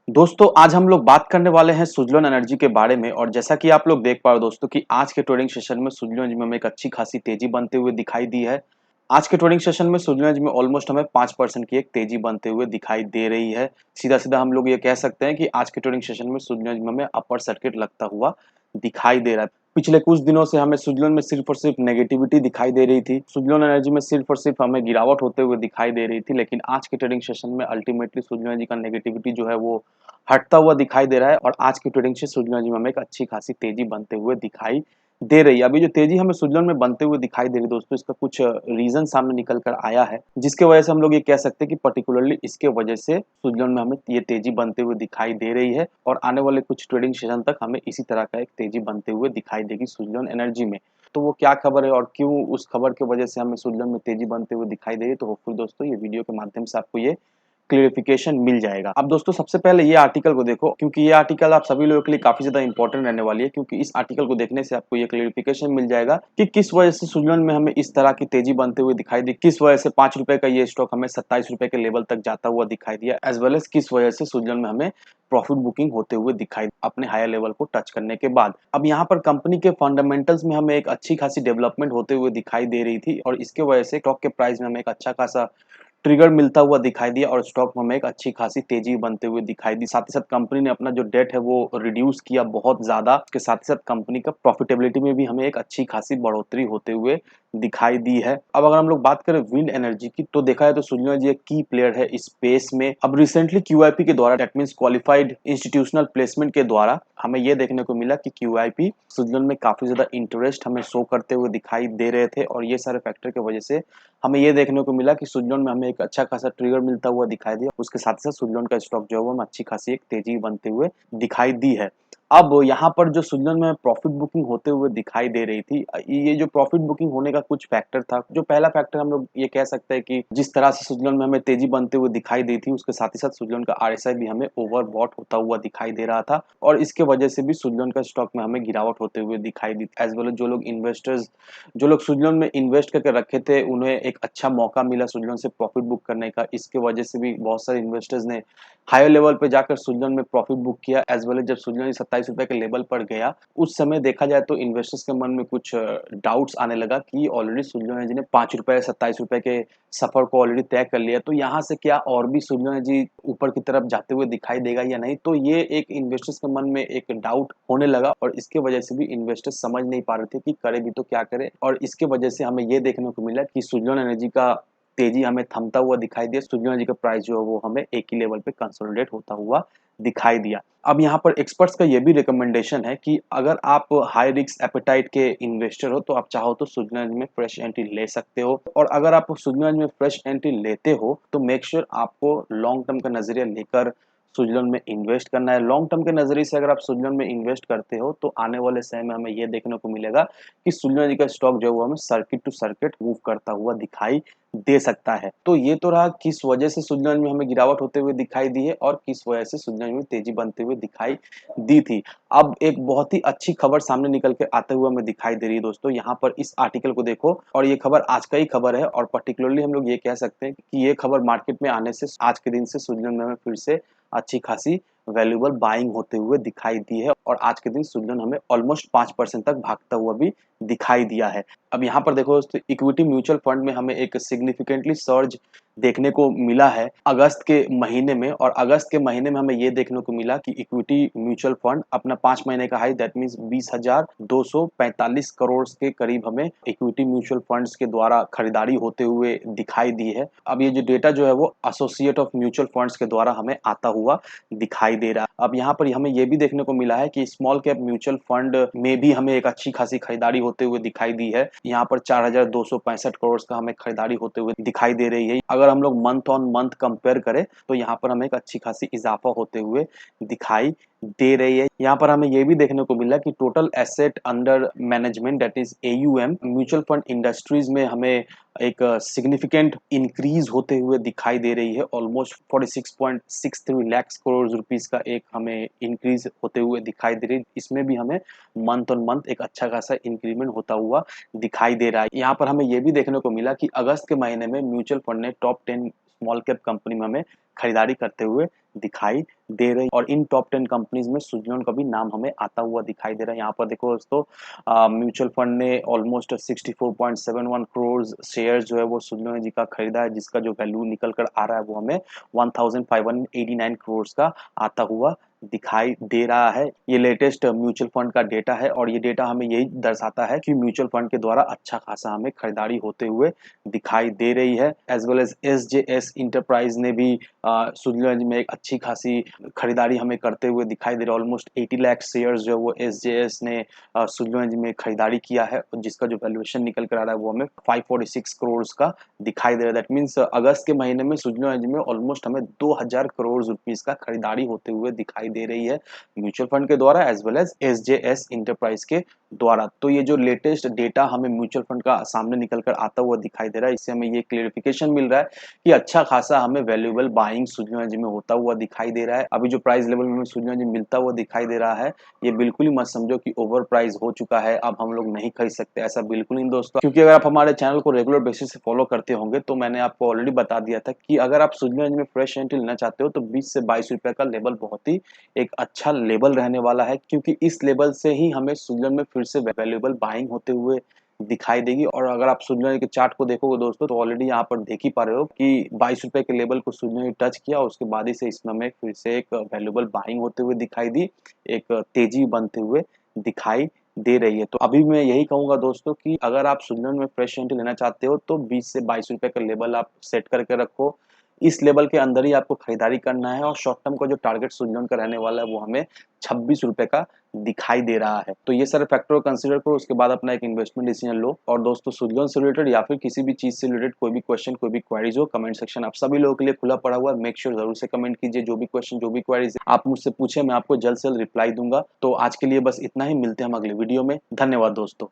दोस्तों आज हम लोग बात करने वाले हैं सुज़लोन एनर्जी के बारे में और जैसा कि आप लोग देख पा रहे हो दोस्तों कि आज के ट्रेडिंग सेशन में सुज़लोन एनर्जी में हमें एक अच्छी खासी तेजी बनते हुए दिखाई दी है। आज के ट्रेडिंग सेशन में सुज़लोन एनर्जी में ऑलमोस्ट हमें 5% की एक तेजी बनते हुए दिखाई दे रही है। सीधा-सीधा हम लोग ये कह सकते हैं कि आज के ट्रेडिंग सेशन में सुज़लोन एनर्जी में हमें अपर सर्किट लगता हुआ दिखाई दे रहा है। पिछले कुछ दिनों से हमें सुज़लोन में सिर्फ और सिर्फ नेगेटिविटी दिखाई दे रही थी। सुज़लोन एनर्जी में सिर्फ और सिर्फ हमें गिरावट होते हुए दिखाई दे रही थी, लेकिन आज के ट्रेडिंग सेशन में अल्टीमेटली सुज़लोन एनर्जी का नेगेटिविटी जो है वो हटता हुआ दिखाई दे रहा है और आज की ट्रेडिंग से सुज़लोन एनर्जी में हमें एक अच्छी खासी तेजी बनते हुए दिखाई दे रही है। अभी जो तेजी हमें सुज़लोन में बनते हुए दिखाई दे रही है दोस्तों, इसका कुछ रीज़न सामने निकल कर आया है, जिसकी वजह से हम लोग ये कह सकते हैं कि पर्टिकुलरली इसके वजह से सुज़लोन में हमें ये तेजी बनते हुए दिखाई दे रही है और आने वाले कुछ ट्रेडिंग सेशन तक हमें इसी तरह का एक तेजी बनते हुए दिखाई देगी सुज़लोन एनर्जी में। तो वो क्या खबर है और क्यों उस खबर की वजह से हमें सुज़लोन में तेजी बनते हुए दिखाई दे रही है, तो होपफुली दोस्तों ये वीडियो के माध्यम से आपको ये क्लेरिफिकेशन मिल जाएगा। अब दोस्तों सबसे पहले ये आर्टिकल को देखो, क्योंकि ये आर्टिकल आप सभी लोगों के लिए काफ़ी ज़्यादा इंपॉर्टेंट रहने वाली है, क्योंकि इस आर्टिकल को देखने से आपको ये क्लेरिफिकेशन मिल जाएगा कि किस वजह से सुज़लोन में हमें इस तरह की तेज़ी बनते हुए दिखाई दी, किस वजह से ₹5 का ये स्टॉक हमें ₹27 के लेवल तक जाता हुआ दिखाई दिया, एज़ वेल एज़ किस वजह से सुज़लोन में हमें प्रॉफिट बुकिंग होते हुए दिखाई अपने हायर लेवल को टच करने के बाद। अब यहाँ पर कंपनी के फंडामेंटल्स में हमें एक अच्छी खासी डेवलपमेंट होते हुए दिखाई दे रही थी और इसके वजह से स्टॉक के प्राइस में हमें एक अच्छा खासा ट्रिगर मिलता हुआ दिखाई दिया और स्टॉक में हमें एक अच्छी खासी तेजी बनते हुए दिखाई दी। साथ ही साथ कंपनी ने अपना जो डेट है वो रिड्यूस किया बहुत ज़्यादा। इसके साथ ही साथ कंपनी का प्रॉफिटेबिलिटी में भी हमें एक अच्छी खासी बढ़ोतरी होते हुए दिखाई दी है। अब अगर हम लोग बात करें विंड एनर्जी की, तो देखा जाए तो सुज़लोन एनर्जी एक की प्लेयर है इस स्पेस में। अब रिसेंटली क्यूआईपी के द्वारा, that means qualified institutional placement के द्वारा, हमें ये देखने को मिला कि क्यूआईपी सुज़लोन में काफ़ी ज़्यादा इंटरेस्ट हमें शो करते हुए दिखाई दे रहे थे और ये सारे फैक्टर की वजह से हमें ये देखने को मिला कि सुज़लोन में हमें एक अच्छा खासा ट्रिगर मिलता हुआ दिखाई दिया। उसके साथ ही साथ सुज़लोन का स्टॉक जो है वो हमें अच्छी खासी एक तेजी बनते हुए दिखाई दी है। अब यहाँ पर जो सुज़लोन में प्रॉफिट बुकिंग होते हुए दिखाई दे रही थी, ये जो प्रॉफिट बुकिंग होने का कुछ फैक्टर था। जो पहला फैक्टर हम लोग ये कह सकते हैं कि जिस तरह से सुज़लोन में हमें तेजी बनते हुए दिखाई दी थी, उसके साथ ही साथ सुज़लोन का आरएसआई भी हमें ओवरबॉट होता हुआ दिखाई दे रहा था और इसके वजह से भी सुज़लोन का स्टॉक में हमें गिरावट होते हुए दिखाई दी। एज़ वेल एज़ जो लोग सुज़लोन में इन्वेस्ट करके रखे थे, उन्हें एक अच्छा मौका मिला सुज़लोन से प्रॉफिट बुक करने का। इसके वजह से भी बहुत सारे इन्वेस्टर्स ने हायर लेवल पे जाकर सुज़लोन में प्रॉफिट बुक किया। एज़ वेल एज़ जब सुज़लोन ₹27 के लेवल पर गया, उस समय देखा जाए तो इन्वेस्टर्स के मन में कुछ डाउट्स आने लगा कि ऑलरेडी सुज़लोन एनर्जी ने ₹5 ₹27 के सफ़र को ऑलरेडी तय कर लिया, तो यहाँ से क्या और भी सुज़लोन एनर्जी ऊपर की तरफ जाते हुए दिखाई देगा या नहीं? तो ये एक इन्वेस्टर्स के मन में एक डाउट होने लगा और इसके वजह से भी इन्वेस्टर्स समझ नहीं पा रहे थे कि करें भी तो क्या करें, और इसके वजह से हमें ये देखने को मिला कि सुज़लोन एनर्जी का तेजी हमें थमता हुआ दिखाई दिया। सुज़लोन एनर्जी का प्राइस जो है वो हमें एक ही लेवल पे कंसोलिडेट होता हुआ दिखाई दिया। अब यहाँ पर एक्सपर्ट्स का ये भी रिकमेंडेशन है कि अगर आप हाई रिस्क एपेटाइट के इन्वेस्टर हो, तो आप चाहो तो सुज़लोन एनर्जी में फ्रेश एंट्री ले सकते हो, और अगर आप सुज़लोन एनर्जी में फ्रेश एंट्री लेते हो तो मेक श्योर आपको लॉन्ग टर्म का नज़रिया लेकर सुज़लोन में इन्वेस्ट करना है। लॉन्ग टर्म के नज़रिए से अगर आप सुज़लोन में इन्वेस्ट करते हो, तो आने वाले समय में हमें ये देखने को मिलेगा कि सुज़लोन एनर्जी का स्टॉक जो है वो हमें सर्किट टू सर्किट मूव करता हुआ दिखाई दे सकता है। तो ये तो रहा किस वजह से सुज़लोन में हमें गिरावट होते हुए दिखाई दी है और किस वजह से सुज़लोन में तेजी बनते हुए दिखाई दी थी। अब एक बहुत ही अच्छी खबर सामने निकल के आते हुए हमें दिखाई दे रही है दोस्तों। यहाँ पर इस आर्टिकल को देखो, और ये खबर आज का ही खबर है और पर्टिकुलरली हम लोग ये कह सकते हैं कि ये खबर मार्केट में आने से आज के दिन से सुज़लोन में हमें फिर से अच्छी खासी वैल्यूएबल बाइंग होते हुए दिखाई दी है और आज के दिन सुज़लोन हमें ऑलमोस्ट 5% तक भागता हुआ भी दिखाई दिया है। अब यहाँ पर देखो दोस्तों, इक्विटी म्यूचुअल फंड में हमें एक सिग्निफिकेंटली सर्ज देखने को मिला है अगस्त के महीने में, और अगस्त के महीने में हमें ये देखने को मिला कि इक्विटी म्यूचुअल फंड अपना 5 महीने का हाई, दैट मीन्स 20,245 करोड़ के करीब हमें इक्विटी म्यूचुअल फंड्स के द्वारा खरीदारी होते हुए दिखाई दी है। अब ये जो डेटा जो है वो एसोसिएट ऑफ म्यूचुअल फंड्स के द्वारा हमें आता हुआ दिखाई दे रहा है। अब यहाँ पर हमें ये भी देखने को मिला है कि स्मॉल कैप म्यूचुअल फंड में भी हमें एक अच्छी खासी खरीदारी होते हुए दिखाई दी है। यहाँ पर 4,265 करोड़ का हमें खरीदारी होते हुए दिखाई दे रही है। अगर हम लोग मंथ ऑन मंथ कंपेयर करें तो यहाँ पर हमें एक अच्छी खासी इजाफा होते हुए दिखाई दे रही है। यहाँ पर हमें ये भी देखने को मिला कि total asset under management, that is AUM, mutual fund industries में हमें एक सिग्निफिकेंट इंक्रीज होते हुए दिखाई दे रही है। ऑलमोस्ट 46.63 लाख करोड़ रुपीस का एक हमें इंक्रीज होते हुए दिखाई दे रही है। इसमें भी हमें मंथ ऑन मंथ एक अच्छा खासा इंक्रीमेंट होता हुआ दिखाई दे रहा है। यहाँ पर हमें ये भी देखने को मिला कि अगस्त के महीने में म्यूचुअल फंड ने टॉप 10 स्मॉल कैप कंपनी में हमें खरीदारी करते हुए दिखाई दे रही है। और इन टॉप 10 कंपनीज में सुज़लॉन का भी नाम हमें आता हुआ दिखाई दे रहा है। यहाँ पर देखो दोस्तों, म्यूचुअल फंड ने ऑलमोस्ट 64.71 करोड़ शेयर्स जो है वो सुज़लॉन एनर्जी का खरीदा है, जिसका जो वैल्यू निकल कर आ रहा है वो हमें 1589 करोड़ का आता हुआ दिखाई दे रहा है। ये लेटेस्ट म्यूचुअल फंड का डेटा है और ये डेटा हमें यही दर्शाता है कि म्यूचुअल फंड के द्वारा अच्छा खासा हमें खरीदारी होते हुए दिखाई दे रही है। As well as SJS enterprise ने भी सुज़लॉन एनर्जी में एक अच्छी खासी खरीदारी हमें करते हुए दिखाई दे रहा है। ऑलमोस्ट 80 लाख शेयर्स जो है वो एसजेएस ने सुज़लॉन एनर्जी में खरीदारी किया है, जिसका जो वैल्यूएशन निकल कर आ रहा है वो हमें 546 करोड़ का दिखाई दे रहा है। दैट मीन्स अगस्त के महीने में सुज़लॉन एनर्जी में ऑलमोस्ट हमें 2000 करोड़ रुपीस का खरीदारी होते हुए दिखाई दे रही है म्यूचुअल फंड के द्वारा as well as SJS enterprise के द्वारा। तो ये जो लेटेस्ट डेटा हमें म्यूचुअल फंड का सामने निकल कर आता हुआ दिखाई दे रहा है, इससे हमें ये क्लियरिफिकेशन मिल रहा है कि अच्छा खासा हमें वैल्यूएबल बाइंग सुज़लॉन एनर्जी में होता हुआ दिखाई दे रहा है। अभी जो प्राइस लेवल में हमें सुज़लॉन एनर्जी मिलता हुआ दिखाई दे रहा है, ये बिल्कुल ही मत समझो कि ओवर प्राइस हो चुका है, अब हम लोग नहीं खरीद सकते, ऐसा बिल्कुल नहीं दोस्तों। क्योंकि अगर आप हमारे चैनल को रेगुलर बेसिस से फॉलो करते होंगे तो मैंने आपको ऑलरेडी बता दिया था कि अगर आप सुज़लॉन एनर्जी में फ्रेश एंट्री लेना चाहते हो तो 20 से 22 रुपए का लेवल बहुत ही एक अच्छा लेवल रहने वाला है, क्योंकि इस लेवल से ही हमें सुज़लॉन में फिर से वैल्यूएबल बाइंग होते हुए दिखाई देगी। और अगर आप सुज़लॉन के चार्ट को देखोगे दोस्तों तो ऑलरेडी यहाँ पर देख ही पा रहे हो कि 22 रुपए के लेवल को सुज़लॉन ने टच किया, उसके बाद ही से इसमें हमें फिर से एक वैल्यूएबल बाइंग होते हुए दिखाई दी, एक तेजी बनते हुए दिखाई दे रही है। तो अभी मैं यही कहूंगा दोस्तों कि अगर आप सुज़लॉन में फ्रेश एंट्री लेना चाहते हो तो 20 से 22 रुपए का लेवल आप सेट करके रखो। इस लेवल के अंदर ही आपको खरीदारी करना है और शॉर्ट टर्म का जो टारगेट सुज़लॉन का रहने वाला है वो हमें 26 रुपए का दिखाई दे रहा है। तो ये सारे फैक्टर को कंसीडर करो, उसके बाद अपना एक इन्वेस्टमेंट डिसीजन लो। और दोस्तों सुज़लॉन से रिलेटेड या फिर किसी भी चीज से रिलेटेड कोई भी क्वेश्चन, कोई भी क्वेरीज हो, कमेंट सेक्शन आप सभी लोगों के लिए खुला पड़ा हुआ है। मेक श्योर जरूर से कमेंट कीजिए, जो भी क्वेश्चन, जो भी क्वेरीज आप मुझसे पूछे, मैं आपको जल्द से जल्द रिप्लाई दूंगा। तो आज के लिए बस इतना ही, मिलते हैं हम अगले वीडियो में। धन्यवाद दोस्तों।